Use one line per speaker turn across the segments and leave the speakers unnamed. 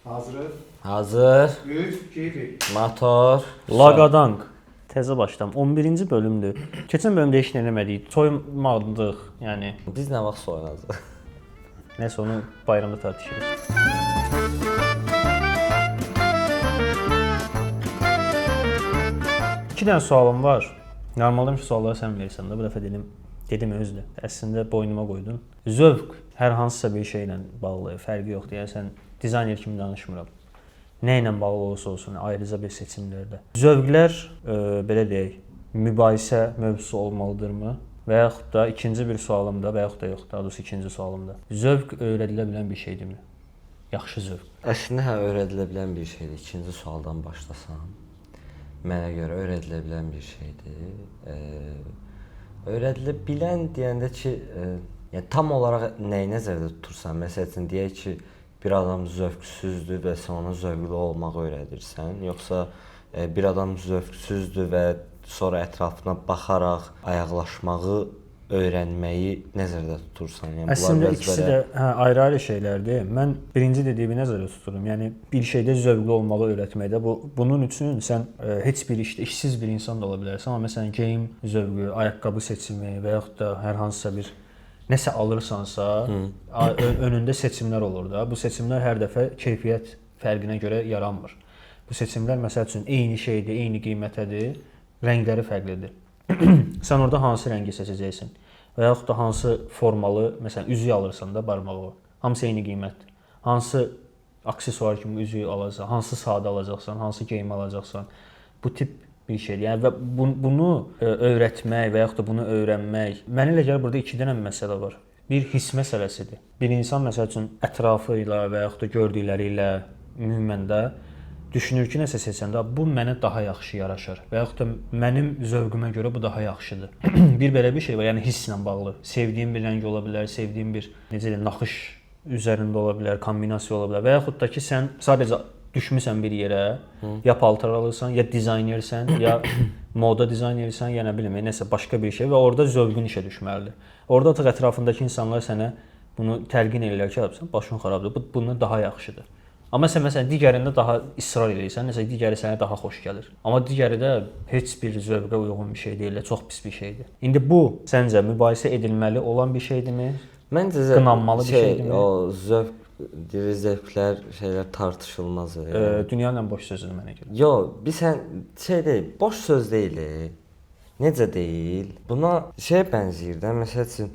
Hazırıq.
Hazır.
3, 2, 1.
Motor.
Laqadanq. Təzə başlam. 11-ci bölümdür. Keçən bölümdə heç nə eləmədik. Soymadıq, yəni.
Biz nə vaxt soyunacaq?
Nəsə onu bayramda tartışırıq. İki dənə sualım var. Normalda sualları sən verirsən də, bu dəfə dedim özdə. Əslində boynuma qoydum. Zövq hər hansısa bir şeylə bağlı, fərqi yoxdur. Yəni sən dizayner kimi danışmıram. Nə ilə bağlı olursa olsun, ayrıca bir seçimlərdə. Zövqlər belə deyək, mübahisə mövzusu olmalıdırmı? Və yaxud da ikinci bir sualımda, və yaxud da yox, daha doğrusu ikinci sualımda. Zövq öyrədilə bilən bir şeydirmi? Yaxşı zövq.
Əslində öyrədilə bilən bir şeydir. İkinci sualdan başlasam, mənə görə öyrədilə bilən bir şeydir. Öyrədilə bilən deyəndə ki, yəni tam olaraq nəyi nəzərdə tutursan? Məsələn, deyək ki, bir adam zövqsüzdür və sən ona zövqlü olmağı öyrədirsən, yoxsa bir adam zövqsüzdür və sonra ətrafına baxaraq ayaqlaşmağı öyrənməyi nəzərdə tutursan? Yəni
əslində ikisi də ayrı-ayrı şeylərdir. Mən birinci dediyimi nəzərdə tuturam. Yəni bir şeydə zövqlü olmağı öyrətməkdə bunun üçün sən heç bir işdə işsiz bir insan da ola bilərsən, amma məsələn geyim zövqü, ayaqqabı seçimi və yaxud da hər hansısa bir nəsə alırsansa, önündə seçimlər olur da. Bu seçimlər hər dəfə keyfiyyət fərqinə görə yaranmır. Bu seçimlər məsəl üçün eyni şeydir, eyni qiymətədir, rəngləri fərqlidir. Sən orada hansı rəngi seçəcəksən? Və yaxud da hansı formalı, məsələn, üzük alırsan da barmağı. Hamısı eyni qiymətdir. Hansı aksesuar kimi üzüyü alacaqsan, hansı sadə alacaqsan, hansı geyim alacaqsan. Bu tip bir şeydir. Yəni və bunu öyrətmək və yaxud da bunu öyrənmək, mənə elə gəlir burada iki dənə məsələ var. Bir hiss məsələsidir. Bir insan məsəl üçün ətrafı ilə və yaxud da gördükləri ilə ümumən də düşünür ki, nəsə seçəndə bu mənə daha yaxşı yaraşır və yaxud da mənim zövqümə görə bu daha yaxşıdır. Bir belə bir şey var, yəni hisslə bağlı. Sevdiyim bir rəng ola bilər, sevdiyim bir necə deyim, naxış üzərində ola bilər, kombinasiya ola bilər və yaxud da ki, sən sadəcə düşmüsən bir yerə, ya paltar alırsan, ya dizaynersən, ya moda dizaynersən, ya nə bilim, nəsə başqa bir şey və orada zövqün işə düşməlidir. Orada artıq ətrafındakı insanlar sənə bunu təlqin edirlər ki, başın xarabdır, bu bundan daha yaxşıdır. Amma sən məsələn digərində daha israr edirsən, nəsə digəri sənə daha xoş gəlir. Amma digəri də heç bir zövqə uyğun bir şey deyil, çox pis bir şeydir. İndi bu səncə mübahisə edilməli olan bir şeydirmi?
Məncə
qınanmalı bir şeydirmi?
O zövqlər, şeylər tartışılmaz.
Dünyanın ən boş sözüdür mənə görə.
Yox, bilsən şey deyil, boş söz deyil. Necə deyil? Buna şey bənzəyir də, məsəl üçün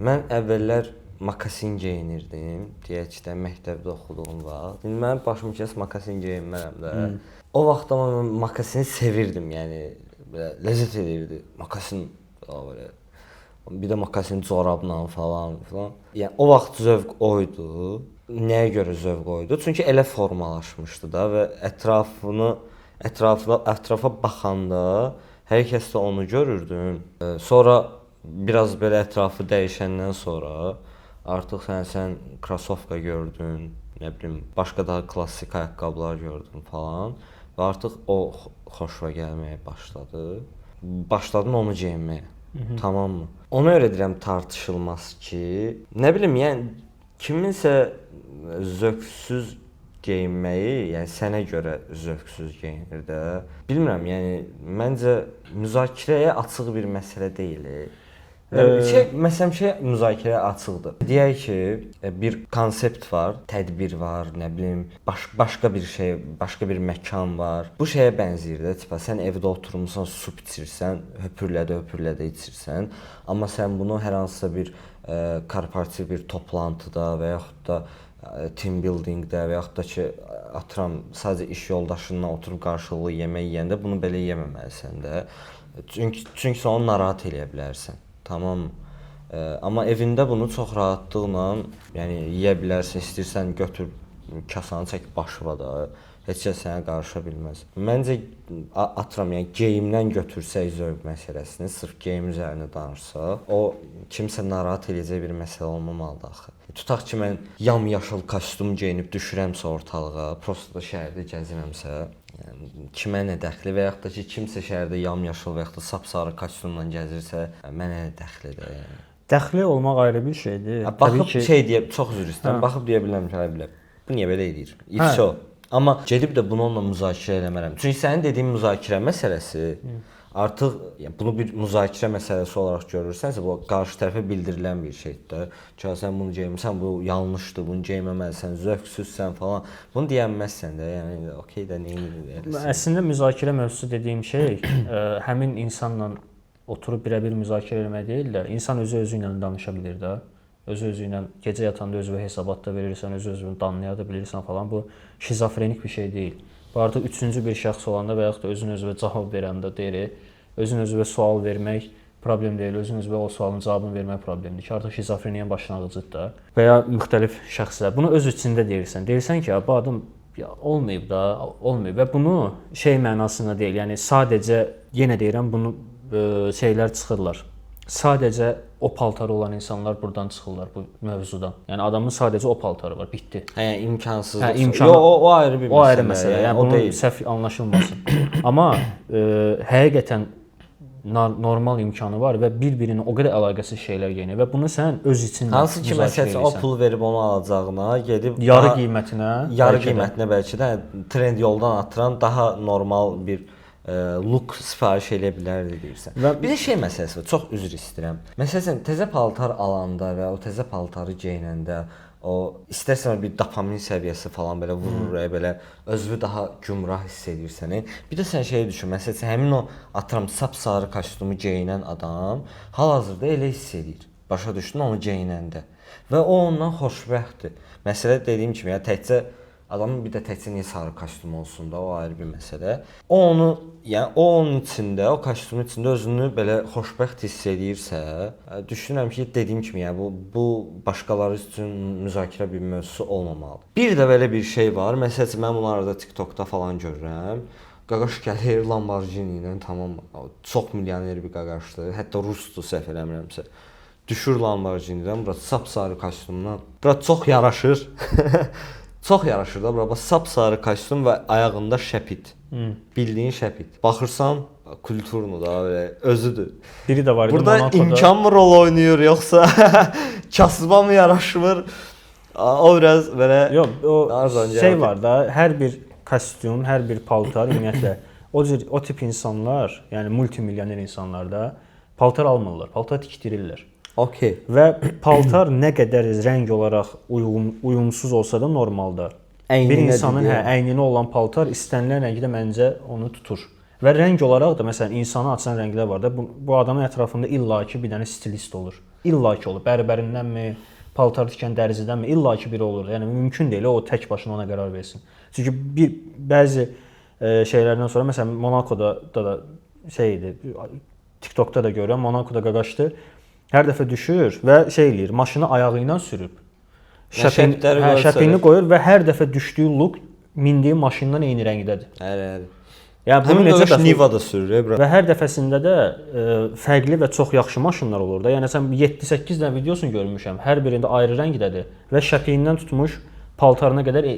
mən əvvəllər makasin geyinirdim, deyək ki, məktəbdə oxuduğum vaxt. İndi mənim başımı kəs makasin geyinmərəm də. O vaxtda mən makasini sevirdim, yəni belə ləzzət edirdi. Makasin belə bir də makasin corabla falan filan. Yəni o vaxt zövq oydu. Nəyə görə zövq oydu? Çünki elə formalaşmışdı da və ətrafa baxanda hər kəsdə onu görürdün. Sonra biraz belə ətrafı dəyişəndən sonra artıq sən krossovka gördün, nə bilim, başqa daha klassik ayaqqabılar gördün falan və artıq o xoşuna gəlməyə başladı. Başladın onu geyinməyə. Tamammı? Ona görə deyirəm tartışılmaz ki, nə bilim, yəni kiminsə zövqsüz geyinməyi, yəni sənə görə zövqsüz geyinir də. Bilmirəm, yəni məncə müzakirəyə açıq bir məsələ deyil. Məsələn, müzakirəyə açıqdır. Deyək ki, bir konsept var, tədbir var, nə bilim, başqa bir şey, başqa bir məkan var. Bu şeyə bənzəyir də, tipa sən evdə oturmusan, su içirsən, höpürlədə içirsən, amma sən bunu hər hansısa bir korporativ bir toplantıda və yaxud da team buildingdə və yaxud da ki, atıram, sadəcə iş yoldaşınla oturub qarşılıqlı yemək yeyəndə bunu belə yeməməlisən də. Çünki sən onu narahat eləyə bilərsən. Tamam. Amma evində bunu çox rahatlıqla, yəni yeyə bilərsən, istəyirsən götür kasanı çək başına da, heç kəs sənə qarışa bilməz. Məncə atıram, yəni geyimdən götürsək zövq məsələsini, sırf geyim üzərində danışsaq, o kimsə narahat edəcək bir məsələ olmamalıdır axı. Tutaq ki, mən yamyaşıl kostyum geyinib düşürəmsə ortalığa, prosta şəhərdə gəzirəmsə, yəni kimə nə dəxli və yaxud da ki, kimsə şəhərdə yamyaşıl və yaxud da sapsarı kostyumla gəzirsə, mənə nə dəxlidir yəni.
Dəxli olmaq ayrı bir şeydir.
Baxıb şey deyə, çox üzr istəyirəm, baxıb deyə bilərəm ki, bu niyə belə edir? İfsə o. Amma gedib də bunu onunla müzakirə eləmərəm. Çünki sənin dediyin müzakirə məsələsi artıq yəni bunu bir müzakirə məsələsi olaraq görürsənsə, bu qarşı tərəfə bildirilən bir şeydir. Ki, sən bunu geyinmirsən, bu yanlışdır, bunu geyinməməlisən, zövqsüzsən falan. Bunu deyənməzsən də, yəni okey də nə edirsən?
Əslində müzakirə mövzusu dediyim şey həmin insanla oturub birə-bir müzakirə etmək deyil də, insan özü ilə danışa bilir də. Özü ilə gecə yatanda özünə hesabat da verirsən, özünü danlaya da bilirsən falan. Bu şizofrenik bir şey deyil. Bu artıq üçüncü bir şəxs olanda və yaxud da özün özünə cavab verəndə deyir, özün özünə sual vermək problem deyil, özün özünə o sualın cavabını vermək problemdir ki, artıq şizofreniyanın başlanğıcıdır da. Və ya müxtəlif şəxslər. Bunu öz içində deyirsən. Deyirsən ki, bu adam olmayıb da, olmayıb və bunu şey mənasında deyil. Yəni sadəcə yenə deyirəm, bunu şeylər çıxırlar. Sadəcə o paltarı olan insanlar buradan çıxırlar bu mövzudan. Yəni adamın sadəcə o paltarı var, bitdi.
Hə, imkansızlıq.
İmkan...
o ayrı bir məsələ.
O ayrı məsələ. Yəni bunun səhv anlaşılmasın. Amma həqiqətən normal imkanı var və bir-birinə o qədər əlaqəsiz şeylər geyinir və bunu sən öz içində
hansı ki məsələn o pul verib onu alacağına gedib
yarı qiymətinə
bəlkə də trend yoldan atıran daha normal bir look sifariş eləyə bilərdi deyirsən. Və bir də şey məsələsi var, çox üzr istəyirəm. Məsələn, təzə paltar alanda və o təzə paltarı geyinəndə o istərsən bir dopamin səviyyəsi falan belə vurur, belə özünü daha gümrah hiss edirsən. Bir də sən şeyi düşün, məsələn, həmin o atıram sapsarı kostyumu geyinən adam hal-hazırda elə hiss edir. Başa düşdün onu geyinəndə və o ondan xoşbəxtdir. Məsələ dediyim kimi, ya təkcə adamın bir də təkcə niyə sarı kostyum olsun da, o ayrı bir məsələ. O onu, yəni o onun içində, o kostyumun içində özünü belə xoşbəxt hiss edirsə, düşünürəm ki, dediyim kimi, yəni bu başqaları üçün müzakirə bir mövzusu olmamalıdır. Bir də belə bir şey var. Məsələn, mən bunu arada TikTokda falan görürəm. Qaqaş gəlir Lamborghini ilə, tamam, çox milyoner bir qaqaşdır. Hətta rusdur, səhv eləmirəmsə. Düşür Lamborghini-dən, bura sapsarı kostyumdan. Bura çox yaraşır. Çox yaraşır da bura. Sapsarı kostyum və ayağında şəpit. Bildiyin şəpit. Baxırsan, kulturnu da belə özüdür.
Biri də var idi
burada
Monacoda.
İmkan mı rol oynayır yoxsa kasıba mı yaraşmır? O biraz belə
yox, o şey var da, hər bir kostyum, hər bir paltar ümumiyyətlə o tip insanlar, yəni multimilyoner insanlar da paltar almırlar, paltar tikdirirlər.
Okay.
Və paltar nə qədər rəng olaraq uyumsuz olsa da normaldır. Bir insanın əyninə olan paltar istənilən rəngdə məncə onu tutur. Və rəng olaraq da məsələn insanı açan rənglər var da, bu adamın ətrafında illaki bir dənə stilist olur. İllaki olur. Bərbərindənmi, paltar tikən dərzidənmi, illaki biri olur. Yəni mümkün deyil o tək başına ona qərar versin. Çünki bəzi şeylərdən sonra məsələn Monacoda da şey idi, TikTokda da görürəm, Monacoda qaqaşdı. Hər dəfə düşür və şey eləyir, maşını ayağı ilə sürüb. Şəpini qoyur və hər dəfə düşdüyü look mindiyi maşından eyni rəngdədir.
Hələ.
Yəni bunu necə dəfə
Nivada sürür, bura.
Və hər dəfəsində də fərqli və çox yaxşı maşınlar olur da. Yəni sən 7-8 dənə videosunu görmüşəm. Hər birində ayrı rəngdədir və şəpiyindən tutmuş paltarına qədər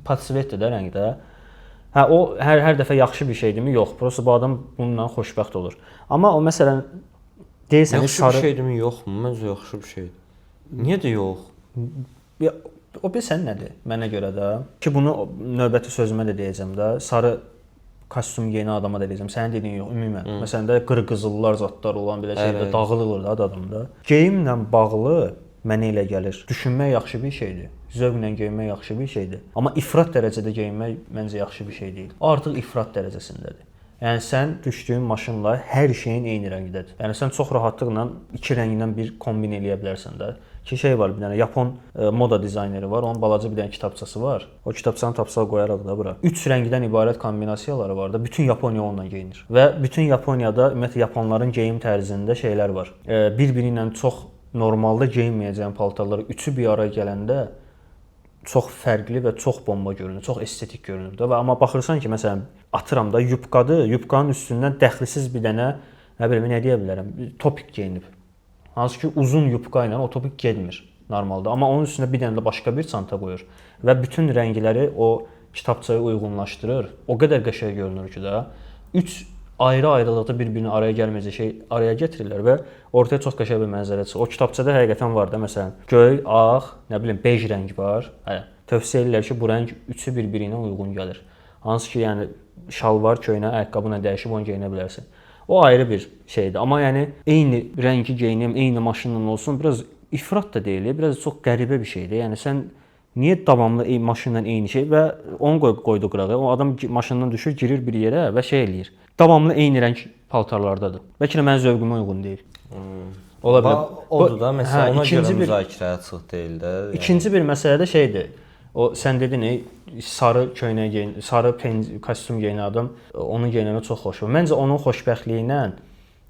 patsvetdir də rəngdə. Hə o hər dəfə yaxşı bir şeydirmi? Yox. Prosta bu adam bununla xoşbəxt olur. Amma o məsələn deyirsən
yaxşı bir şeydirmi, yoxmu? Məncə yaxşı bir şeydir. Niyə də yox?
O bilsən nədir? Mənə görə də ki bunu növbəti sözümə də deyəcəm də, sarı kostyum geyinən adama da deyəcəm. Sənin dediyin yox, ümumən. Məsələn də qırqızıllar zatlar olan belə şeydə dağılır da adamda. Geyimlə bağlı mənə elə gəlir. Düşünmək yaxşı bir şeydir. Zövqlə geyinmək yaxşı bir şeydir. Amma ifrat dərəcədə geyinmək məncə yaxşı bir şey deyil. O artıq ifrat dərəcəsindədir. Yəni sən düşdüyün maşınla hər şeyin eyni rəngdədir. Yəni sən çox rahatlıqla iki rəngdən bir kombin eləyə bilərsən də. Ki şey var, bir dənə Yapon moda dizayneri var, onun balaca bir dənə kitabçası var. O kitabçanı tapsaq qoyarıq da bura. 3 rəngdən ibarət kombinasiyaları var da, bütün Yaponiya onunla geyinir. Və bütün Yaponiyada ümumiyyətlə yaponların geyim tərzində şeylər var. Bir-biri ilə çox normalda geyinməyəcəyin paltarlar üçü bir araya gələndə çox fərqli və çox bomba görünür, çox estetik görünür də. Amma baxırsan ki, məsələn, atıram da yubkadır, yubkanın üstündən dəxlisiz bir dənə, nə bilim, nə deyə bilərəm, topik geyinib. Hansı ki, uzun yubka ilə o topik getmir normalda. Amma onun üstünə bir dənə də başqa bir çanta qoyur və bütün rəngləri o kitabçaya uyğunlaşdırır. O qədər qəşəng görünür ki də, 3 ayrı-ayrılıqda bir-birini araya gəlməyəcək şey araya gətirirlər və ortaya çox qəşəng bir mənzərə çıxır. O kitabçada həqiqətən var da, məsələn, göy, ağ, nə bilim, bej rəng var. Hə, tövsiyə edirlər ki, bu rəng üçü bir-biri ilə uyğun gəlir. Hansı ki, yəni şalvar, köynə, ayaqqabı ilə dəyişib onu geyinə bilərsən. O ayrı bir şeydir. Amma yəni eyni rəngi geyinim, eyni maşınla olsun, biraz ifrat da deyil, biraz çox qəribə bir şeydir. Yəni sən niyə davamlı maşınla eyni şey və onu qoydu qırağa. O adam maşından düşür, girir bir yerə və şey eləyir. Davamlı eyni rəng paltarlardadır. Bəlkə də mənim zövqümə uyğun deyil. Ola bilər.
Odur da, məsələn, ona görə müzakirəyə açıq deyil də.
İkinci bir məsələ də şeydir. O sən dedin, sarı köynək geyin, sarı kostyum geyinən adam, onu geyinəmə çox xoşdur. Məncə onun xoşbəxtliyi ilə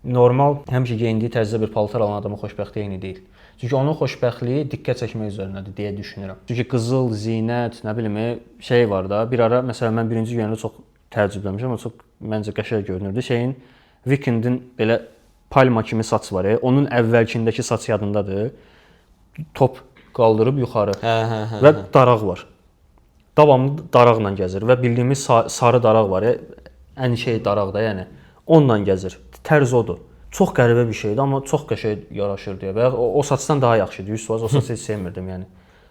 normal həmişə geyindiyi tərzdə bir paltar alan adamın xoşbəxtliyi eyni deyil. Çünki onun xoşbəxtliyi diqqət çəkmək üzərindədir deyə düşünürəm. Çünki qızıl, zinət, nə bilim, şey var da. Bir ara məsələn mən birinci görəndə çox təəccüblənmişəm, o çox məncə qəşəng görünürdü. Şeyin Weekendin belə palma kimi saç var, onun əvvəlkindəki saç yadındadır. Top qaldırıb yuxarı və daraq var. Davamlı daraqla gəzir və bildiyimiz sarı daraq var, ən şey daraq da, yəni onunla gəzir. Tərz odur. Çox qəribə bir şeydir, amma çox qəşəng yaraşır deyə. Və o saçdan daha yaxşıdır. 100% o saçı heç sevmirdim, yəni.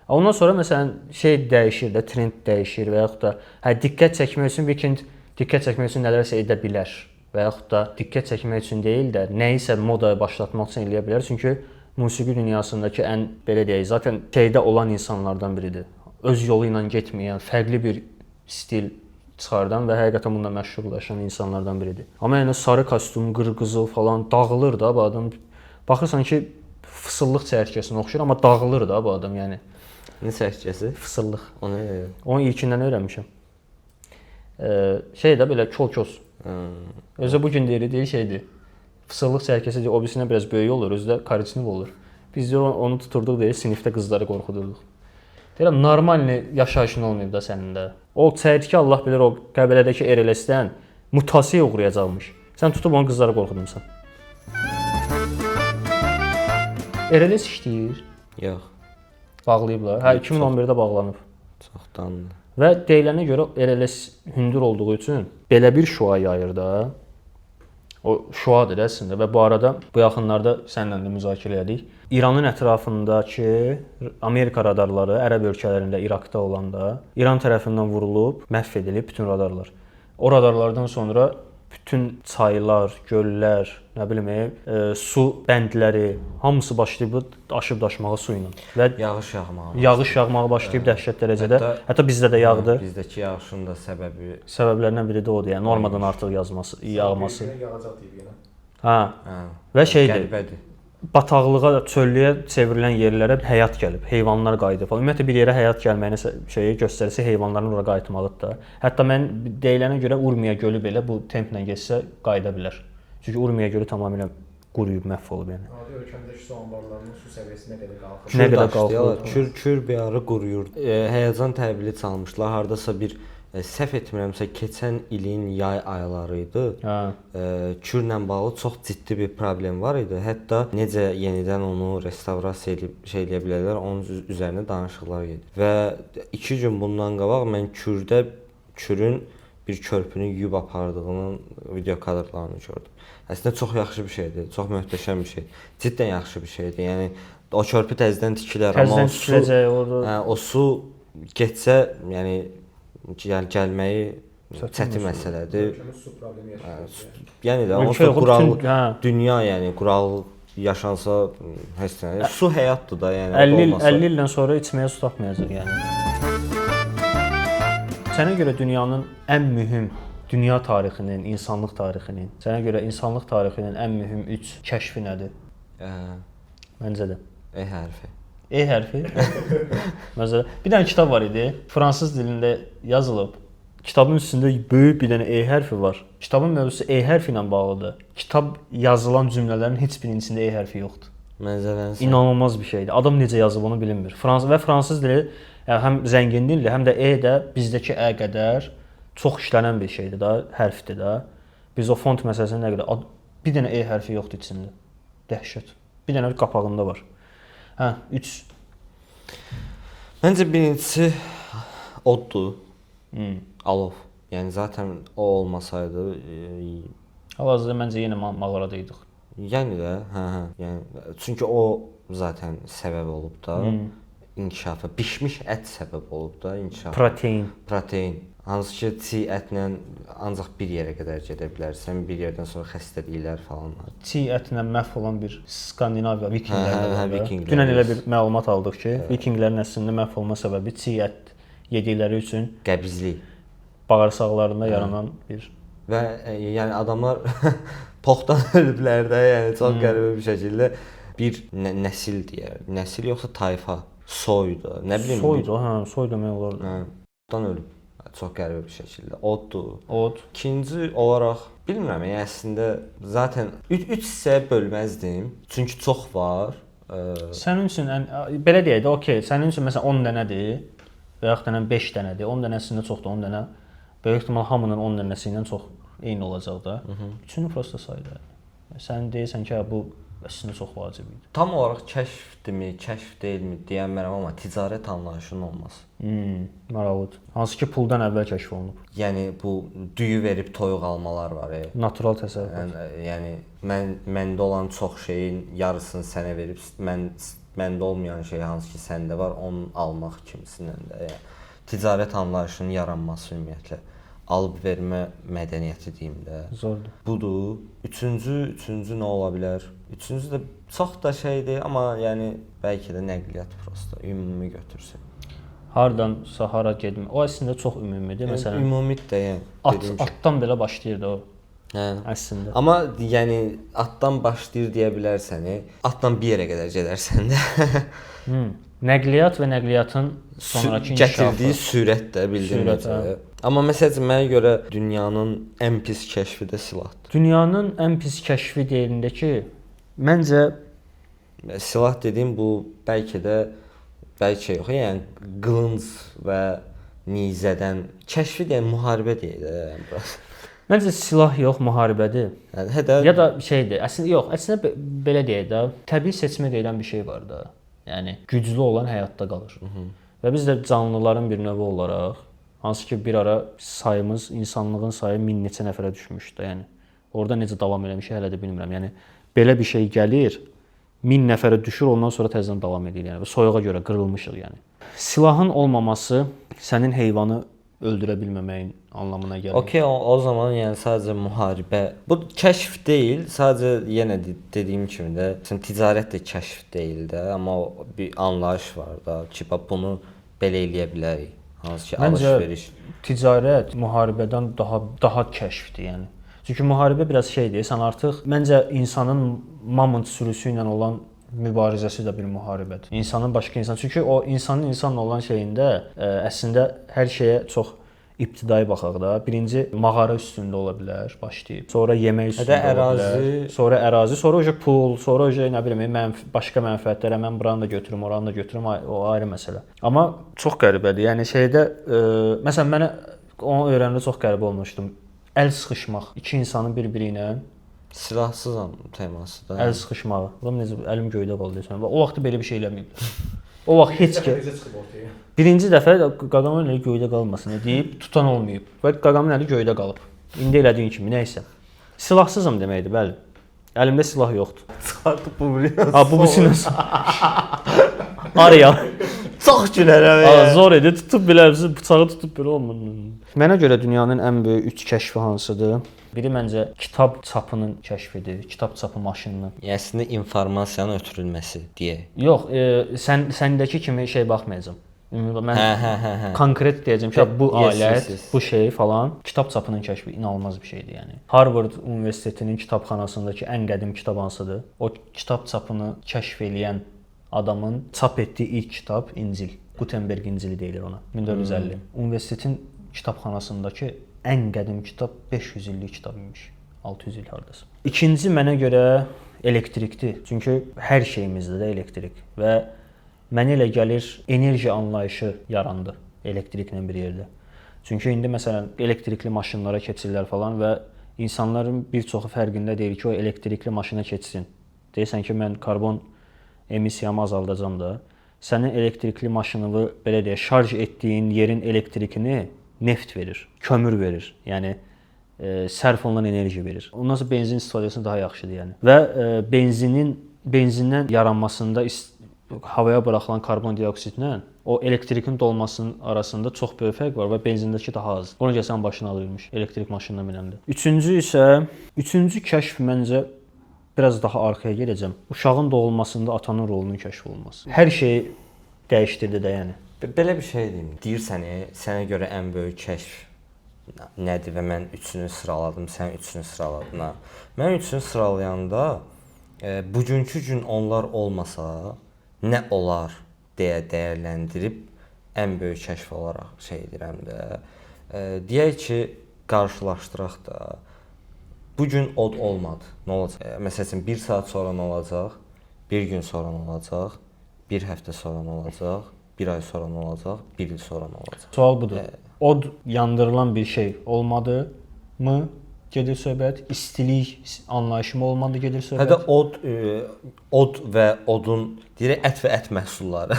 Ondan sonra məsələn şey dəyişir də, trend dəyişir və yaxud da diqqət çəkmək üçün Weekend diqqət çəkmək üçün nələrsə edə bilər və yaxud da diqqət çəkmək üçün deyil də nəyisə modaya başlatmaq üçün eləyə bilər. Çünki musiqi dünyasındakı ən belə deyək, zaten şeydə olan insanlardan biridir. Öz yolu ilə getməyən, fərqli bir stil çıxardan və həqiqətən bununla məşğullaşan insanlardan biridir. Amma yəni sarı kostyum, qırqızıl falan dağılır da bu adam. Baxırsan ki, fısıllıq çərkəsinə oxşur, amma dağılır da bu adam, yəni.
Nə çərkəsi?
Fısıllıq.
Onu
ilkindən öyrənmişəm. Şey də belə kol-kos. Özü bu gün deyir şeydir. Fısıllıq çərkəsi o birisindən biraz böyük olur, özü də koriçniv olur. Biz onu tuturduq deyir, sinifdə qızları qorxudurduq. Deyirəm, normal yaşayışın olmayıb da sənin də. O çəyirtkə Allah bilir o qəbilədəki RLS-dən mutasiyaya uğrayacaqmış. Sən tutub onu qızları qorxudursan. RLS işləyir?
Yox.
Bağlayıblar. Hə, 2011-də bağlanıb.
Çoxdandır.
Və deyilənə görə RLS hündür olduğu üçün belə bir şua yayır da. O şuadır əslində və bu arada bu yaxınlarda səninlə də müzakirə etdik. İranın ətrafındakı Amerika radarları ərəb ölkələrində, İraqda olanda İran tərəfindən vurulub, məhv edilib bütün radarlar. O radarlardan sonra bütün çaylar, göllər, nə bilim, su bəndləri hamısı başlayıb aşıb daşmağa su ilə və yağış yağmağa başlayıb dəhşət dərəcədə. Hətta bizdə də yağdı.
Bizdəki yağışın da
səbəblərindən biri də odur. Yəni normadan artıq yağması.
Yağacaq deyib yenə.
Hə. Və şeydir.
Qəribədir.
Bataqlığa, çöllüyə çevrilən yerlərə həyat gəlib, heyvanlar qayıdıb falan. Ümumiyyətlə bir yerə həyat gəlməyinə şeyi göstərsə heyvanların ora qayıtmalıdır da. Hətta mən deyilənə görə Urmiya gölü belə bu templə getsə qayıda bilər. Çünki Urmiya gölü tamamilə quruyub, məhv olub yəni.
Adi ölkəmdəki su anbarlarının su səviyyəsi nə qədər qalxıb?
Kür bir ara quruyurdu. Həyəcan təbili çalmışlar. Hardasa bir səhv etmirəmsə keçən ilin yay ayları idi. Kürlə bağlı çox ciddi bir problem var idi. Hətta necə yenidən onu restavrasiya edib şey eləyə bilərlər, onun üzərinə danışıqlar gedir. Və 2 gün bundan qabaq mən Kürün bir körpünü yuyub apardığının video kadrlarını gördüm. Əslində çox yaxşı bir şeydir, çox möhtəşəm bir şeydir. Cidden yaxşı bir şeydir. Yəni o körpü təzədən tikilər, amma o su getsə, yəni gəlməyi çətin məsələdir.
Su problemi yaşayır.
Yəni də onsuz quraqlıq dünya, yəni quraqlıq yaşansa heç nə. Su həyatdır da, yəni
50 ildən sonra içməyə su tapmayacaq yəni. Sənə görə dünyanın ən mühüm dünya tarixinin, insanlıq tarixinin, sənə görə insanlıq tarixinin ən mühüm 3 kəşfi nədir? Məncə də
E hərfi.
E hərfi? Məsələn, bir dənə kitab var idi, fransız dilində yazılıb. Kitabın üstündə böyük bir dənə E hərfi var. Kitabın mövzusu E hərfi ilə bağlıdır. Kitab yazılan cümlələrin heç birinin içində E hərfi yoxdur.
Mənzərəsi
İnanılmaz bir şeydir. Adam necə yazıb onu bilinmir. Fransız dili həm zəngin dildir, həm də E də bizdəki ə qədər çox işlənən bir şeydir da, hərfdir də. Biz o font məsələsində nə qədər bir dənə E hərfi yoxdur içində. Dəhşət. Bir dənə qapağında var. 3.
Məncə birincisi oddur. Alov. Yəni zaten o olmasaydı
hal-hazırda məncə yenə mağaradaydıq.
Yəni də, yəni çünki o zaten səbəb olub da. inkişafa, bişmiş ət səbəb olub da inkişafa.
Protein.
Hansı ki, çiğ ətlə ancaq bir yerə qədər gedə bilərsən, bir yerdən sonra xəstəliklər falan var.
Çiğ ətlə məhv olan bir Skandinaviya Vikinglər var.
Vikinglər.
Dünən elə bir məlumat aldıq ki, Vikinglərin əslində məhv olma səbəbi çiğ ət yedikləri üçün
Qəbizlik.
Bağırsaqlarında yaranan bir
Və yəni adamlar poxdan ölüblər də, yəni çox qəribə bir şəkildə bir nəsil deyər. Nəsil yoxsa tayfa, soydu, nə bilim.
Soy demək olar.
Poxdan ölüb. Çox qəribə bir şəkildə. Oddur.
Od.
İkinci olaraq bilmirəm, yəni əslində zaten 3 hissəyə bölməzdim. Çünki çox var.
Sənin üçün belə deyək də, okey, sənin üçün məsələn 10 dənədir və yaxud da 5 dənədir. 10 dənəsində çoxdur, 10 dənə. Böyük ehtimal hamının 10 dənəsi ilə çox eyni olacaq da. Üçünü prosta sayda. Sən deyirsən ki, bu əslində çox vacib idi.
Tam olaraq kəşfdirmi, kəşf deyilmi deyənmərəm, amma ticarət anlayışının olması.
Maraqlıdır. Hansı ki puldan əvvəl kəşf olunub.
Yəni bu düyü verib toyuq almalar var.
Natural təsərrüfat.
Yəni məndə olan çox şeyin yarısını sənə verib, məndə olmayan şey hansı ki səndə var, onu almaq kimisindən də. Yəni ticarət anlayışının yaranması ümumiyyətlə alıb vermə mədəniyyəti deyim də.
Zordur.
Budur. Üçüncü nə ola bilər? Üçüncü də çox da şeydir, amma yəni bəlkə də nəqliyyat prosta ümumi götürsək.
Hardansa hara getmə. O əslində çox ümumidir. Məsələn,
ümumi də yəni
atdan belə başlayır da o.
Hə.
Əslində.
Amma yəni atdan başlayır deyə bilərsən, atdan bir yerə qədər gedərsən də.
Nəqliyyat və nəqliyyatın sonrakı
gətirdiyi sürət də bildiyim necə. Amma məsələn mənə görə dünyanın ən pis kəşfi də silahdır.
Dünyanın ən pis kəşfi deyilində ki, məncə
silah dediyim bu bəlkə yox, yəni qılınc və nizədən kəşfi deyən müharibə deyil də.
Məncə silah yox, müharibədir. Ya da şeydir. Əslində belə deyək də, təbii seçmə deyilən bir şey var da. Yəni güclü olan həyatda qalır. Və biz də canlıların bir növü olaraq, hansı ki bir ara sayımız, insanlığın sayı 1000 neçə nəfərə düşmüşdü. Yəni orada necə davam eləmişik hələ də bilmirəm. Yəni belə bir şey gəlir, 1000 nəfərə düşür, ondan sonra təzədən davam edir. Yəni soyuğa görə qırılmışıq yəni. Silahın olmaması sənin heyvanı öldürə bilməməyin anlamına gəlir.
Okey, o zaman yəni sadəcə müharibə. Bu kəşf deyil, sadəcə yenə dediyim kimi də, ticarət də kəşf deyil də, amma bir anlayış var da ki, bunu belə eləyə bilərik. Hansı ki, alış-veriş.
Ticarət müharibədən daha kəşfdir, yəni. Çünki müharibə biraz şeydir, sən artıq məncə insanın mamont sürüsü ilə olan mübarizəsi də bir müharibədir. İnsanın başqa insan. Çünki o insanla olan şeyində əslində hər şeyə çox ibtidai baxaq da. Birinci mağara üstündə ola bilər, başlayıb. Sonra yemək üstündə ola bilər. Sonra ərazi, sonra pul, sonra nə bilim başqa mənfəətlərə mən buranı da götürüm, oranı da götürüm, o ayrı məsələ. Amma çox qəribədir. Yəni şeydə məsələn mənə onu öyrənəndə çox qəribə olmuşdum. Əl sıxışmaq, iki insanın bir-biri ilə
silahsızam teması da.
Əl sıxışmağı. Ulan necə əlim göydə qaldı desən. O vaxt belə bir şey eləməyiblər. O vaxt heç kim. Birinci dəfə qaqamın əli göydə qalmasın deyib tutan olmayıb. Və qaqamın əli göydə qalıb. İndi elədiyin kimi nəysə. Silahsızam deməkdir, bəli. Əlimdə silah yoxdur.
Çıxartıb bu biliyorsun.
Bu sinəs. Araya.
Çox gülərəm.
Zor idi. Tutub bilərsiz, bıçağı tutub belə olmur. Mənə görə dünyanın ən böyük 3 kəşfi hansıdır? Biri məncə kitab çapının kəşfidir, kitab çapı maşınının.
Yəni əslində informasiyanın ötürülməsi deyə.
Yox, səndəki kimi şey baxmayacağam. Mən konkret deyəcəm ki, bu alət, bu şey falan kitab çapının kəşfi inanılmaz bir şeydir, yəni. Harvard Universitetinin kitabxanasındakı ən qədim kitab hansıdır? O kitab çapını kəşf edən adamın çap etdiyi ilk kitab İncil. Gutenberg İncili deyilir ona. 1450. Universitetin kitabxanasındakı ən qədim kitab 500 illik kitab imiş. 600 il hardasa. İkinci mənə görə elektrikdir. Çünki hər şeyimizdə də elektrik və mənə elə gəlir enerji anlayışı yarandı elektriklə bir yerdə. Çünki indi məsələn elektrikli maşınlara keçirlər falan və insanların bir çoxu fərqində deyil ki, o elektrikli maşına keçsin. Deyirsən ki, mən karbon emissiyamı azaldacam da. Sənin elektrikli maşınını belə deyə şarj etdiyin yerin elektrikini neft verir, kömür verir. Yəni sərf olunan enerji verir. Ondan sonra benzin istifadəsi daha yaxşıdır yəni. Və benzindən yaranmasında havaya buraxılan karbon dioksidlə o elektrikin dolmasının arasında çox böyük fərq var və benzindəki daha az. Ona görə sən başını alırmış elektrik maşınına minəndə. Üçüncü kəşf məncə biraz daha arxaya gedəcəm. Uşağın doğulmasında atanın rolunun kəşf olunması. Hər şeyi dəyişdirdi də yəni.
Belə bir şey deyim. Deyirsən, sənə görə ən böyük kəşf nədir və mən üçünü sıraladım, sən üçünü sıraladın ha. Mən üçünü sıralayanda bugünkü gün onlar olmasa nə olar deyə dəyərləndirib ən böyük kəşf olaraq şey edirəm də. Deyək ki, qarşılaşdıraq da. Bu gün od olmadı. Nə olacaq? Məsələn, 1 saat sonra nə olacaq? 1 gün sonra nə olacaq? 1 həftə sonra nə olacaq? 1 ay sonra nə olacaq? 1 il sonra nə olacaq?
Sual budur. Od yandırılan bir şey olmadı mı? Gedir söhbət. İstilik anlayışı mı olmadı gedir söhbət.
Hətta od və odun deyirək ət və ət məhsulları.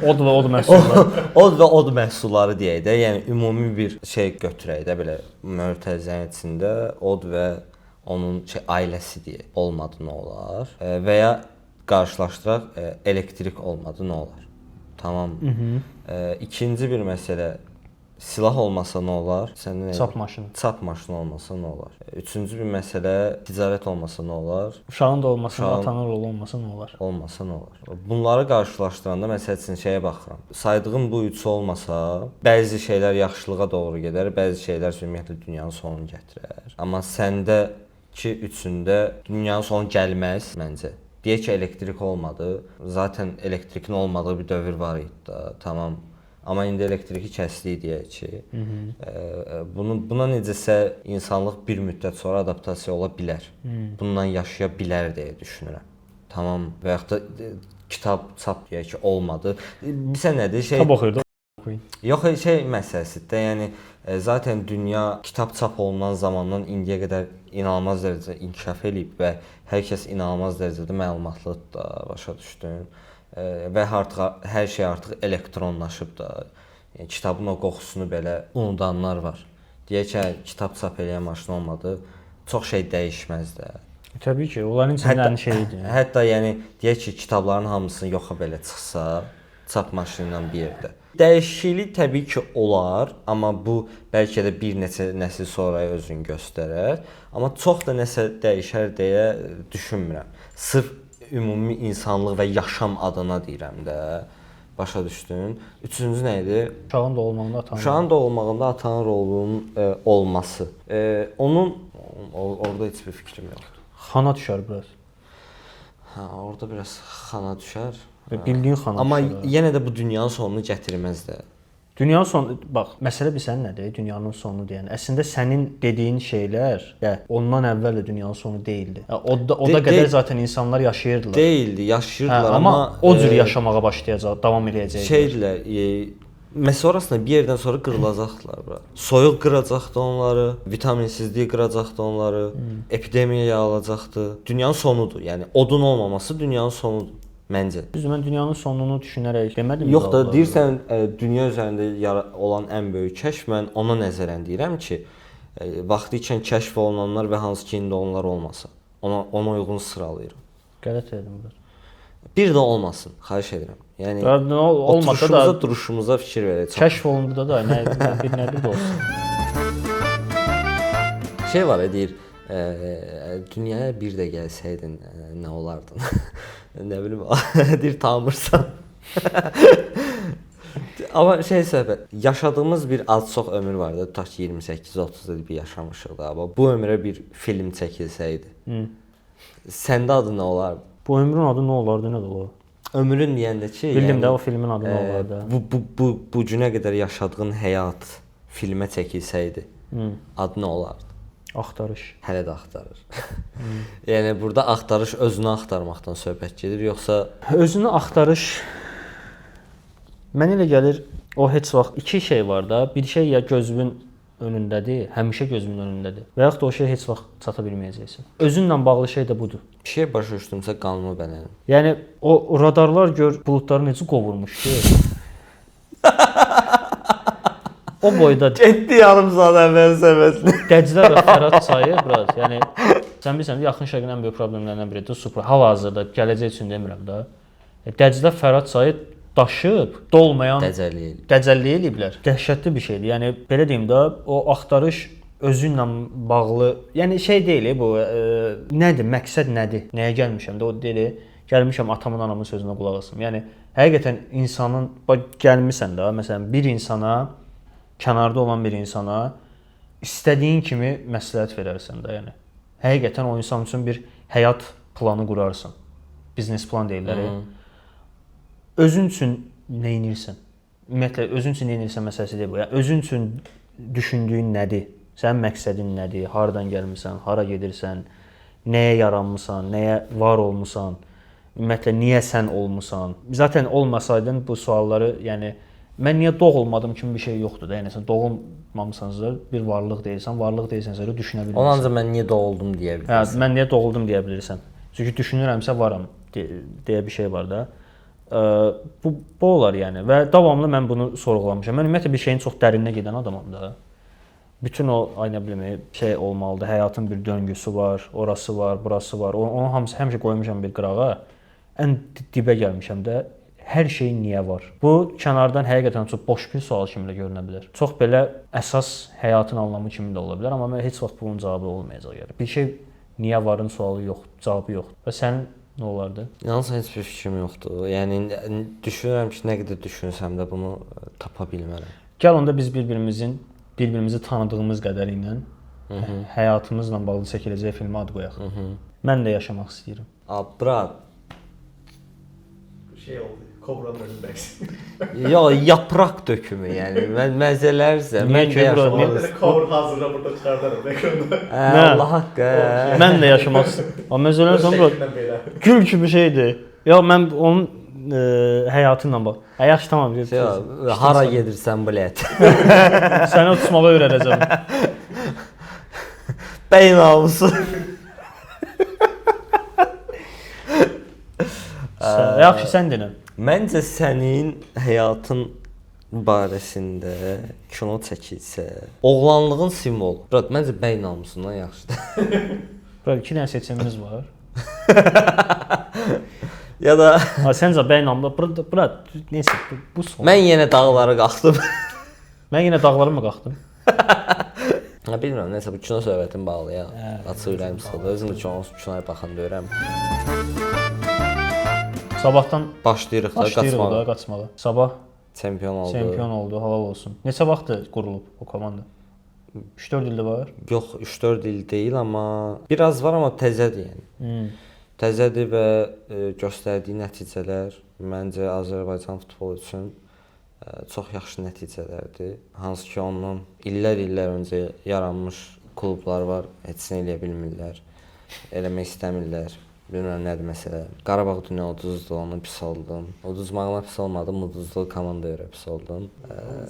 Od və od məhsulları.
Od və od məhsulları deyək də, yəni ümumi bir şey götürək də belə mötərizənin içində od və onun ailəsi deyək. Olmadı nə olar? Və ya qarşılaşdıraq elektrik olmadı nə olar? Tamam. İkinci bir məsələ silah olmasa nə olar?
Çap maşını.
Çap maşını olmasa nə olar? Üçüncü bir məsələ ticarət olmasa nə olar?
Uşağın doğulmasında atanın rolu olmasa nə olar?
Olmasa nə olar? Bunları qarşılaşdıranda məsəl üçün şeyə baxıram. Saydığım bu üçü olmasa, bəzi şeylər yaxşılığa doğru gedər, bəzi şeylər ümumiyyətlə dünyanın sonunu gətirər. Amma səndəki üçündə dünyanın sonu gəlməz məncə. Deyək ki, elektrik olmadı. Zaten elektrikin olmadığı bir dövr var idi da, tamam. Amma indi elektriki kəsdik deyək ki, buna necəsə insanlıq bir müddət sonra adaptasiya ola bilər. Bundan yaşaya bilər deyə düşünürəm. Tamam. Və yaxud da kitab çap deyək ki, olmadı. Bilirsən nədir?
Kitab oxuyurdu.
Yox, şey məsələsidir də, yəni zaten dünya kitab çap olunan zamandan indiyə qədər inanılmaz dərəcədə inkişaf eləyib və hər kəs inanılmaz dərəcədə məlumatlıdır da, başa düşdün. Və artıq hər şey artıq elektronlaşıb da. Yəni kitabın o qoxusunu belə unudanlar var. Deyək ki, kitab çap eləyən maşın olmadı, çox şey dəyişməz də.
Təbii ki, onların içindən şeydir.
Hətta yəni deyək ki, kitabların hamısını yoxa belə çıxsa, çap maşını ilə bir yerdə. Dəyişiklik təbii ki olar, amma bu bəlkə də bir neçə nəsil sonra özünü göstərər. Amma çox da nəsə dəyişər deyə düşünmürəm. Sırf ümumi insanlıq və yaşam adına deyirəm də. Başa düşdün? Üçüncü nə idi?
Uşağın doğulmağında atanın.
Uşağın doğulmağında atanın rolunun olması. Onun orada heç bir fikrim yoxdur.
Xana düşər biraz.
Hə, orada biraz xana düşər.
Bildiyin xana düşər.
Amma yenə də bu dünyanın sonunu gətirməz də.
Dünyanın sonu, bax, məsələ bilsən nədir? Dünyanın sonu deyən. Əslində sənin dediyin şeylər, ondan əvvəl də dünyanın sonu deyildi. O da qədər zaten insanlar yaşayırdılar.
Deyildi, yaşayırdılar,
amma o cür yaşamağa başlayacaq, davam eləyəcəklər.
Şeydilər, məsələ orasında bir yerdən sonra qırılacaqlar bura. Soyuq qıracaqdı onları, vitaminsizlik qıracaqdı onları, epidemiya yayılacaqdı. Dünyanın sonudur. Yəni odun olmaması dünyanın sonudur. Məncə. Düzdür,
mən dünyanın sonunu düşünərək demədim.
Yox da, deyirsən dünya üzərində olan ən böyük kəşf, mən ona nəzərən deyirəm ki, vaxtı ikən kəşf olunanlar və hansı ki indi onlar olmasa, ona uyğun sıralayıram.
Qələt edim biraz.
Bir də olmasın, xahiş edirəm. Yəni
olmasa da
duruşumuza fikir verək.
Kəşf olundu da nə bir olsun.
Şey var, deyir, dünyaya bir də gəlsəydin nə olardın? Nə bilim, deyir tanımırsan. Amma şey söhbət, yaşadığımız bir az-çox ömür var da, tutaq ki 28-30 il bir yaşamışıq da. Amma bu ömrə bir film çəkilsəydi, səndə adı nə olardı?
Bu ömrün adı nə olardı, nə də olar?
Ömrün deyəndə ki,
bildim də o filmin adı nə olardı?
Bu günə qədər yaşadığın həyat filmə çəkilsəydi, adı nə olardı?
Axtarış.
Hələ də axtarır. Yəni burada axtarış özünü axtarmaqdan söhbət gedir, yoxsa
özünü axtarış mənə elə gəlir, o heç vaxt iki şey var da, bir şey ya gözünün önündədir, həmişə gözünün önündədir. Və yaxud da o şey heç vaxt çata bilməyəcəksən. Özünlə bağlı şey də budur.
Bir şey başa düşdümsə qanunu bələnir.
Yəni o radarlar gör buludları necə qovurmuş ki. O boyda
getdi yarım saat əvvəl səbəbini.
Dəclər və Fərat çayı biraz, yəni sən bilirsən, yaxın şərqin ən böyük problemlərindən biridir. Hal-hazırda gələcək üçün demirəm də. Dəclə Fərhad çayı daşıb, dolmayan dəcəlliyə eləyiblər. Dəhşətli bir şeydir. Yəni belə deyim də, o axtarış özünlə bağlı, yəni şey deyil bu, nədir, məqsəd nədir? Nəyə gəlmişəm də o deyil. Gəlmişəm atamın, anamın sözünə qulaq asım. Yəni həqiqətən insanın gəlmisən də, məsələn, bir insana, kənarda olan bir insana istədiyin kimi məsləhət verərsən də, yəni. Həqiqətən o insan üçün bir həyat planı qurarsan. Biznes plan deyirlər. Özün üçün nə edirsən? Ümumiyyətlə özün üçün nə edirsən məsələsi deyil bu. Yəni özün üçün düşündüyün nədir? Sənin məqsədin nədir? Hardan gəlmisən? Hara gedirsən? Nəyə yaranmısan? Nəyə var olmusan? Ümumiyyətlə niyə sən olmusan? Zaten olmasaydın bu sualları, yəni mən niyə doğulmadım kimi bir şey yoxdur da. Yəni sən doğulmamısansa bir varlıq deyilsən, varlıq deyilsənsə düşünə bilmirsən.
Onanca mən niyə doğuldum deyə bilirsən.
Hə, mən niyə doğuldum deyə bilirsən. Çünki düşünürəmsə varam deyə bir şey var da. Bu olar yəni və davamlı mən bunu sorğulamışam. Mən ümumiyyətlə bir şeyin çox dərinə gedən adamam da. Bütün o nə bilim şey olmalıdır. Həyatın bir döngüsü var, orası var, burası var. Onu hamısı həmişə qoymuşam bir qırağa. Ən dibə gəlmişəm də. Hər şey niyə var? Bu kənardan həqiqətən çox boş bir sual kimi də görünə bilər. Çox belə əsas həyatın anlamı kimi də ola bilər, amma mən heç vaxt bunun cavabı olmayacaq yəni. Bir şey niyə varın sualı yox, cavabı yoxdur. Və sənin nə olardı?
Yalnız heç bir fikrim yoxdur. Yəni düşünürəm ki, nə qədər düşünsəm də bunu tapa bilmərəm.
Gəl onda biz birbirimizi tanıdığımız qədəri ilə həyatımızla bağlı çəkiləcək filmə ad qoyaq. Mən də yaşamaq istəyirəm.
Brat.
Şey oldu. Kobranın önündəsin.
Yox, yapraq dökümü, yəni mən məzələrsə, mən də yaşamaq
istəyirəm. Kobra hazırda burada çıxardarım ekranda.
Allah haqqı.
Mən də yaşamaq istəyirəm. Amma məzələrsən bura gül kimi şeydir. Ya mən onun həyatı ilə bax. Yaxşı, tamam.
Hara gedirsən bilet.
Səni uçmağa öyrədəcəm.
Bəy namusu.
Yaxşı, sən denən.
Məncə sənin həyatın barəsində kino çəkilsə, oğlanlığın simvolu. Brat, məncə bəy namusundan yaxşıdır.
Brat, 2 dənə seçimimiz var.
Ya da
Səncə bəy namlı, brat, neysə, bu son.
Mən yenə dağlara qalxdım.
Mən yenə dağlara mı qalxdım?
Bilmirəm, neysə, bu kino söhbətin bağlı ya. Açıq ürəyim sıxıldı. Özüm də kinoya baxanda öyrəm.
Sabahdan
başlayırıq da
qaçmağa. Sabah
çempion oldu.
Halal olsun. Neçə vaxtdır qurulub o komanda? 3-4 ildir var?
Yox, 3-4 il deyil, amma biraz var, amma təzədir yəni. Təzədir və göstərdiyi nəticələr məncə Azərbaycan futbolu üçün çox yaxşı nəticələrdir. Hansı ki, ondan illər öncə yaranmış klublar var, heç nə eləyə bilmirlər, eləmək istəmirlər. Bilmirəm nədir məsələ. Qarabağ dünya uduzdu, onu pis oldum. Uduzmağına pis olmadım, uduzduğu komandaya görə pis oldum.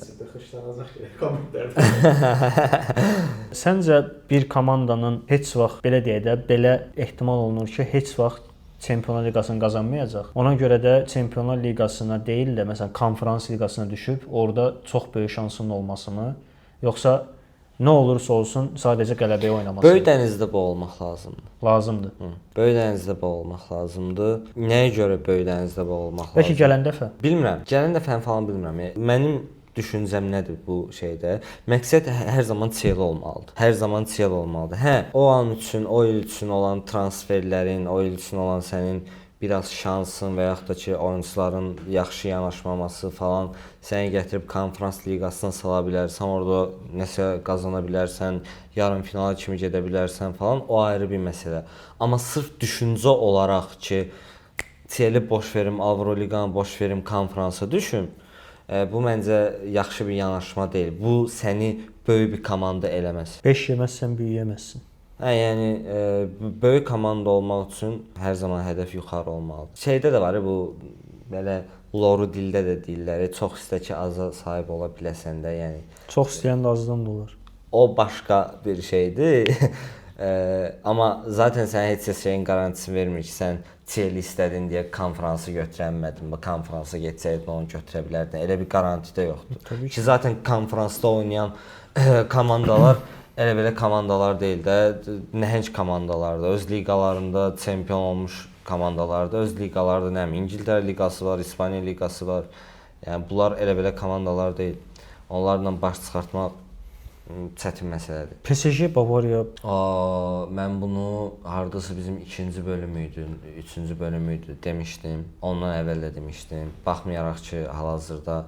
Sizdə xışlanacaq kommentlərdə.
Səncə bir komandanın heç vaxt belə deyək də, belə ehtimal olunur ki, heç vaxt Çempionlar Liqasını qazanmayacaq. Ona görə də Çempionlar Liqasına deyil də, məsələn, Konferans Liqasına düşüb, orada çox böyük şansının olması mı? Yoxsa nə olursa olsun sadəcə qələbəyə oynaması.
Böyük dənizdə boğulmaq lazımdır.
Lazımdır.
Böyük dənizdə boğulmaq lazımdır. Nəyə görə böyük dənizdə boğulmaq lazımdır?
Bəlkə gələn dəfə?
Bilmirəm. Gələn dəfə falan bilmirəm. Mənim düşüncəm nədir bu şeydə? Məqsəd hər zaman çiyel olmalıdır. Hər zaman çiyel olmalıdır. Hə, o an üçün, o il üçün olan transferlərin, o il üçün olan sənin biraz şansın və yaxud da ki, oyunçuların yaxşı yanaşmaması falan səni gətirib Konferans Liqasına sala bilərsən, orada nəsə qazana bilərsən, yarım finala kimi gedə bilərsən falan, o ayrı bir məsələ. Amma sırf düşüncə olaraq ki, çiyeli boş verim, Avroliqanı boş verim, konferansa düşüm, bu məncə yaxşı bir yanaşma deyil. Bu səni böyük bir komanda eləməz.
5 yeməzsən, böyüyəməzsən.
Hə, yəni böyük komanda olmaq üçün hər zaman hədəf yuxarı olmalıdır. Şeydə də var bu belə loru dildə də deyirlər, çox istə ki, aza sahib ola biləsən də, yəni
çox istəyən də azdan da olar.
O başqa bir şeydir. Amma zaten sənə heç şeyin garantisini vermir ki, sən çiyeli istədin deyə konferansı götürənmədin, bu konferansa getsəydin onu götürə bilərdin. Elə bir garanti də yoxdur. Ki zaten konferansda oynayan komandalar elə belə komandalar deyil də, nəhəng komandalardır. Öz liqalarında çempion olmuş komandalardır. Öz liqalarda nə bilim, İngiltərə liqası var, İspaniya liqası var. Yəni bunlar elə-belə komandalar deyil. Onlarla baş çıxartmaq çətin məsələdir.
PSG, Bavariya.
Mən bunu hardasa bizim 2-ci bölüm idi, 3-cü bölüm idi demişdim. Ondan əvvəl də demişdim. Baxmayaraq ki, hal-hazırda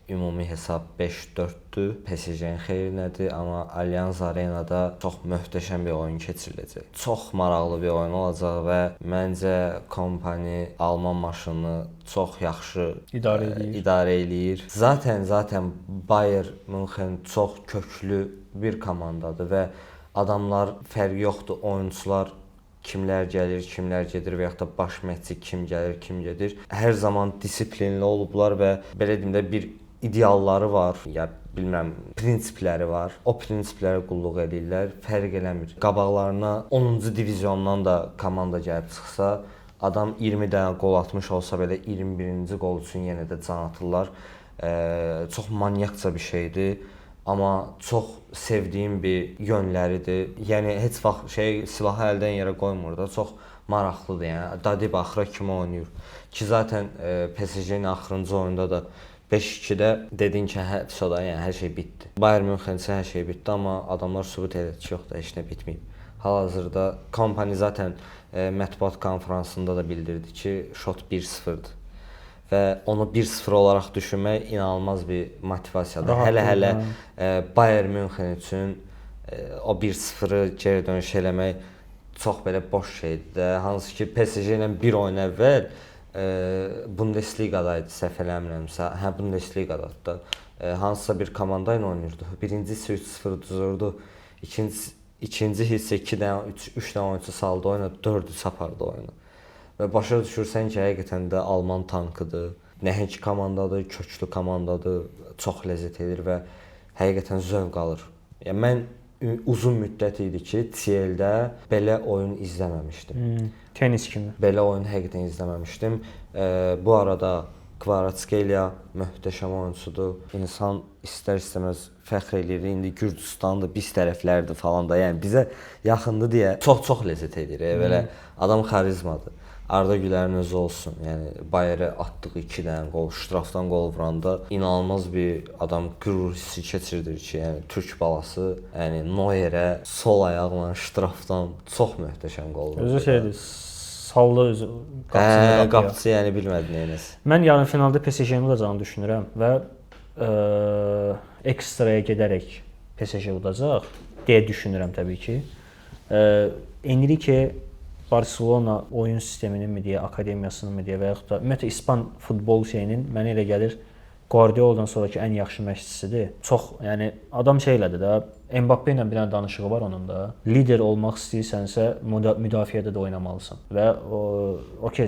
ümumi hesab 5-4-dür. PSG-nin xeyrinədir, amma Allianz Arenada çox möhtəşəm bir oyun keçiriləcək. Çox maraqlı bir oyun olacaq və məncə kompaniya Alman maşınını çox yaxşı idarə eləyir. Zaten Bayern München çox köklü bir komandadır və adamlar fərqi yoxdur, oyunçular kimlər gəlir, kimlər gedir və yaxud da baş məşqçi kim gəlir, kim gedir. Hər zaman disiplinli olublar və belə deyim də bir idealları var, ya bilmirəm, prinsipləri var. O prinsiplərə qulluq edirlər, fərq eləmir. Qabaqlarına 10-cu diviziondan da komanda gəlib çıxsa, adam 20 dənə qol atmış olsa belə 21-ci qol üçün yenə də can atırlar. Çox manyakça bir şeydir. Amma çox sevdiyim bir yönləridir. Yəni heç vaxt silahı əldən yerə qoymur da, çox maraqlıdır. Yəni Dadi baxıra kimi oynayır. Ki zaten PSG-nin axırıncı oyunda da 5-2-də dedin ki, yəni hər şey bitdi. Bayern München üçün hər şey bitdi, amma adamlar sübut edir ki, yox da heç nə bitməyib. Hal-hazırda kompaniya zaten mətbuat konfransında da bildirdi ki, şot 1-0-dır. Və onu 1-0 olaraq düşünmək inanılmaz bir motivasiyadır. Hələ Bayern München üçün o 1-0-ı geri dönüş eləmək çox belə boş şeydir. Hansı ki PSG ilə bir oyun əvvəl Bundesliga-da idi, səhv eləmirəmsə. Bundesliga-dadır da. Hansısa bir komanda ilə oynayırdı. Birincisi 3-0 düzürdü. İkinci hissə 2 dənə, 3 dənə oyunçu saldı oyuna, 4-3 apardı oyunu. Və başa düşürsən ki, həqiqətən də Alman tankıdır. Nəhəng komandadır, köklü komandadır. Çox ləzzət edir və həqiqətən zövq alır. Yəni mən uzun müddət idi ki, TL-də belə oyun izləməmişdim.
Tenis kimi.
Belə oyun həqiqətən izləməmişdim. Bu arada Kvaratskhelia möhtəşəm oyunçudur. İnsan istər-istəməz fəxr eləyir. İndi Gürcüstandır, biz tərəflərdir falan da. Yəni bizə yaxındır deyə çox ləzzət edir. Belə adam xarizmadır. Arda Gülərin özü olsun. Yəni Bayerə atdığı 2 dənə qol, ştrafdan qol vuranda inanılmaz bir adam qürur hissi keçirdir ki, yəni Türk balası, yəni Neuerə sol ayaqla ştrafdan çox möhtəşəm qol vurdu.
Özü şeydir, saldı özü qapısını.
Qapısı yəni bilmədi nə eləsin.
Mən yarım finalda PSG-nin udacağını düşünürəm və ekstraya gedərək PSG udacaq deyə düşünürəm təbii ki. Enrique Barcelona oyun sisteminin mi deyə, akademiyasının mı deyə və yaxud da ümumiyyətlə İspan futbol şeyinin mənə elə gəlir Guardiola'dan sonraki ən yaxşı məşqçisidir. Çox, yəni adam elədi də, Mbappé ilə bir dənə danışığı var onun da. Lider olmaq istəyirsənsə müdafiədə də oynamalısan. Və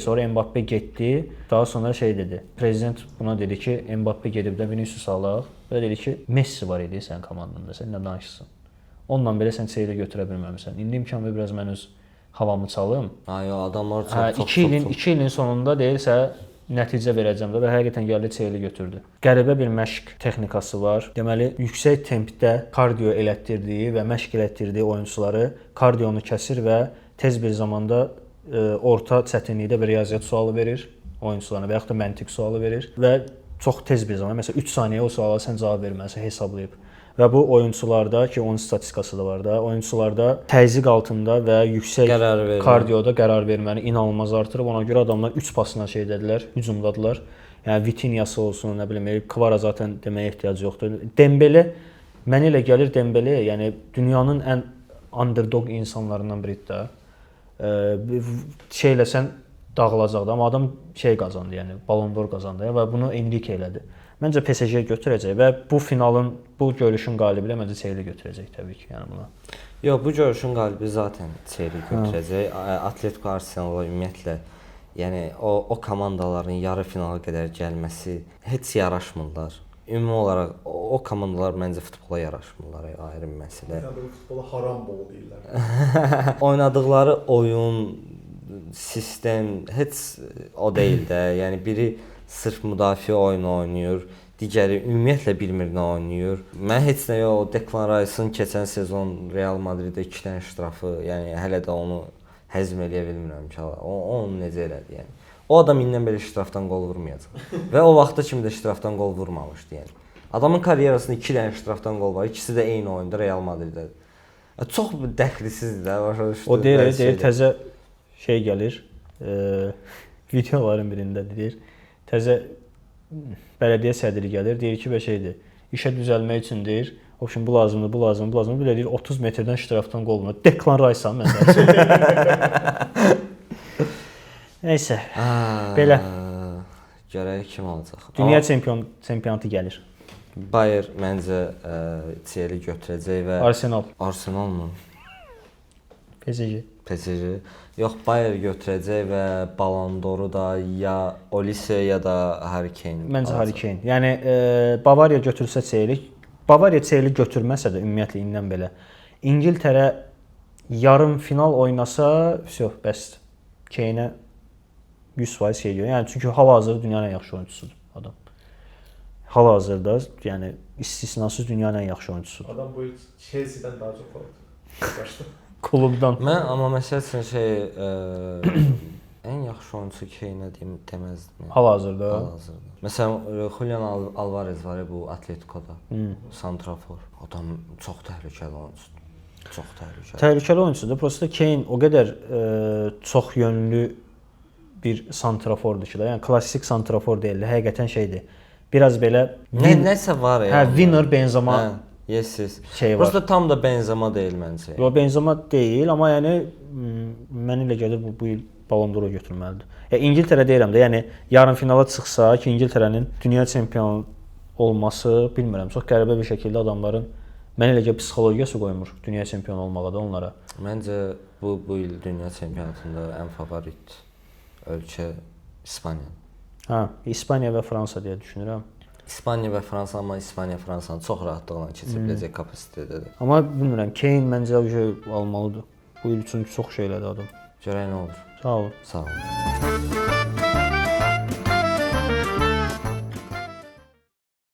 sonra Mbappé getdi. Daha sonra dedi. Prezident buna dedi ki, Mbappé gedib də Vinicius alaq. Və dedi ki, Messi var idi sənin komandanda. Sən nə danışırsan? Onunla belə sən çeylə götürə bilməmisən. İndi imkan ver biraz mən öz havamı çalım.
Adamlar çox
2 ilin sonunda deyirsə nəticə verəcəm də və həqiqətən gəldi çeyli götürdü. Qəribə bir məşq texnikası var. Deməli, yüksək tempdə kardio elətdirdiyi və məşq elətdirdiyi oyunçuları kardionu kəsir və tez bir zamanda orta çətinlikdə bir riyaziyyat sualı verir oyunçularına və yaxud da məntiq sualı verir və çox tez bir zamanda, məsələn 3 saniyə o suala sən cavab verməlisən hesablayıb. Və bu oyunçularda ki, onun statistikası da var da, oyunçularda təzyiq altında və yüksək kardioda qərar verməni inanılmaz artırıb. Ona görə adamlar 3 pasla dedilər, hücumdadılar. Yəni Vitinha'sı olsun, nə bilim, Kvara zaten deməyə ehtiyac yoxdur. Dembele, mənə elə gəlir Dembele, yəni dünyanın ən underdog insanlarından biridir də. Sən dağılacaqdı, amma adam qazandı, yəni Ballon d'Or qazandı və bunu Enrique elədi. Məncə PSG götürəcək və bu finalın, bu görüşün qalibi də məncə Chelsea götürəcək təbii ki, yəni buna.
Yox, bu görüşün qalibi zaten Chelsea götürəcək. Atletico Arsenal ümumiyyətlə, yəni o komandaların yarı finala qədər gəlməsi heç yaraşmırlar. Ümumi olaraq o komandalar məncə futbola yaraşmırlar, ayrı bir məsələ.
Yəni futbola haram bol deyirlər.
Oynadıqları oyun, sistem heç o deyil də. Yəni biri sırf müdafiə oyunu oynayır, digəri ümumiyyətlə bilmir nə oynayır. Mən heç nə yox, Declan Rice'ın keçən sezon Real Madriddə 2 dənə ştrafı, yəni hələ də onu həzm eləyə bilmirəm ki, onu necə elədi yəni. O adam indən belə ştrafdan qol vurmayacaq. Və o vaxta kimi də ştrafdan qol vurmamışdı yəni. Adamın karyerasında 2 dənə ştrafdan qol var. İkisi də eyni oyunda Real Madriddə. Çox dəxlisizdir də, başa düşdün.
O deyir təzə şey gəlir. Videoların birində deyir. Təzə bələdiyyə sədri gəlir, deyir ki, şeydir. İşə düzəlmək üçün deyir. Obşun bu lazımdır, bu lazımdır, bu lazımdır. Belə deyir 30 metrdən ştrafdan qol vurur. Declan Rice-am məsələn. Nəysə. Belə.
Görək kim olacaq.
Dünya çempionatı gəlir.
Bayern məncə CL götürəcək və Arsenal mı? PSG. Yox, Bayern götürəcək və Ballon d'Or-u da ya Olise ya da Harry Kane.
Məncə Harry Kane. Yəni Bavariya götürsə CL, Bavariya CL götürməsə də ümumiyyətlə indən belə İngiltərə yarım final oynasa, bəs Kane-ə 100% şey deyir. Yəni çünki hal-hazırda dünyanın ən yaxşı oyunçusudur adam. Hal-hazırda, yəni istisnasız dünyanın ən yaxşı oyunçusudur.
Adam bu Chelsea-dən daha çox oldu. Başda.
Klubdan.
Amma məsələn ən yaxşı oyunçu Kane-ə deməzdim.
Hal-hazırda.
Məsələn Julian Alvarez var ya bu Atletico-da. Santrafor. Adam çox təhlükəli oyunçudur. Çox təhlükəli.
Təhlükəli oyunçudur. Prosta Kane o qədər çox yönlü bir santrafordur ki, yəni klassik santrafor deyil, həqiqətən şeydir. Biraz belə
nəsə var ya.
Hə, winner Benzema.
Yes.
Şey var.
Prosta tam da Benzema deyil məncə.
Yox, Benzema deyil, amma yəni mənə elə gəlir bu il Ballon d'Or götürməlidir. İngiltərə deyirəm də, yəni yarım finala çıxsa ki, İngiltərənin dünya çempionu olması, bilmirəm, çox qəribə bir şəkildə adamların mənə elə gəlir psixologiyası qoymur dünya çempionu olmağa da onlara.
Məncə bu il dünya çempionatında ən favorit ölkə İspaniya.
Hə, İspaniya və Fransa deyə düşünürəm.
İspaniya və Fransa, amma İspaniya Fransanı çox rahatlıqla keçə biləcək kapasitədədir.
Amma bilmirəm, Kane məncə almalıdır. Bu il üçün çox şeylədir adam.
Görək nə olur.
Sağ ol.
Sağ ol.